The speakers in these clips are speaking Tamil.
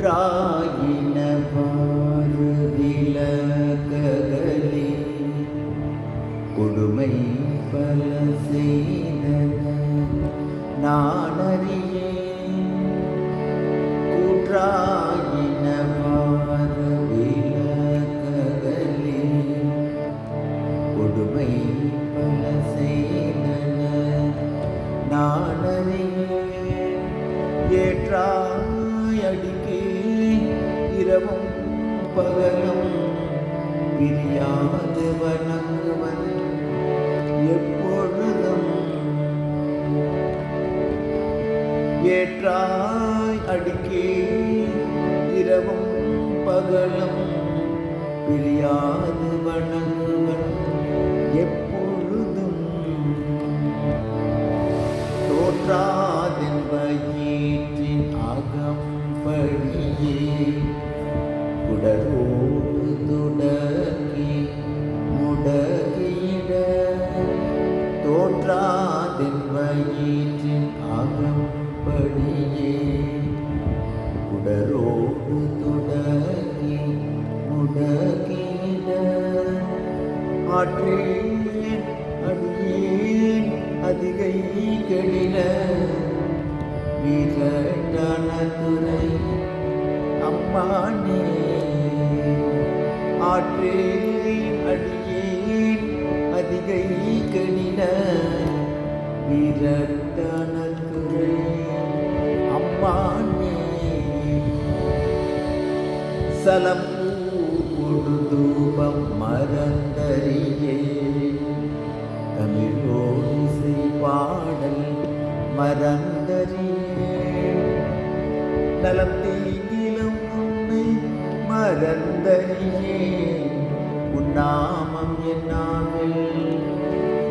குன்றாயினவாறு விலகலே கொடுமை பல செய்தன நான் அறியேன். குன்றாயினவாறு விலகலே கொடுமை பல செய்தன நான் அறியேன். ஏற்றாய் அடிக்கே இரவும் பகலும் பிரியாது வணங்குவன் எப்பொழுதும். ஏற்றாய் அடிக்கே இரவும் பகலும் பிரியாது வணங்குவன் எப்பொழுதும். தோற்றாதென் வயிற்றின் அகம்படியே குடரோடு துடக்கி முடக்கிட. தோற்றாதென் வயிற்றின் அகம்படியே குடரோடு துடக்கி முடக்கிட. ஆற்றேன் அடியேன் அதிகை கெடில வீரட்டான துறை அம்மானே. ஆற்றேன் அடியேன் அதிகை கெடில வீரட்டான துறை அம்மானே. சலம் பூடு தூபம் மறந்தறியே தமிழோசை பாடல் மறந்தறியே. நலம் தீங்கிலும் உன்னை மறந்தறியே உன்னாமம் என்னாவில்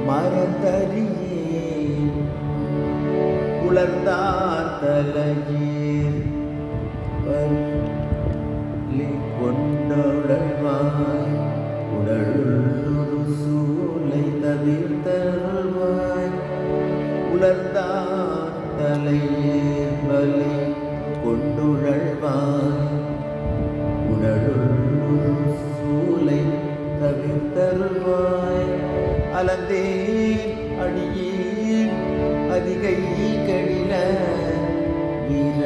மறந்தறியே. உலர்ந்தார் தலையீர் கொண்டொழல்வாய் உடலுள்ளொரு சூளை தவிர்த்தருள்வாய். உலர்ந்தார் தலையீர் பலி கொண்டுழல்வாய் உடலுள்ளொரு சூளை தவிர்த்தருள்வாய். அலந்தேன் அடியேன் அதிகை கடில வீர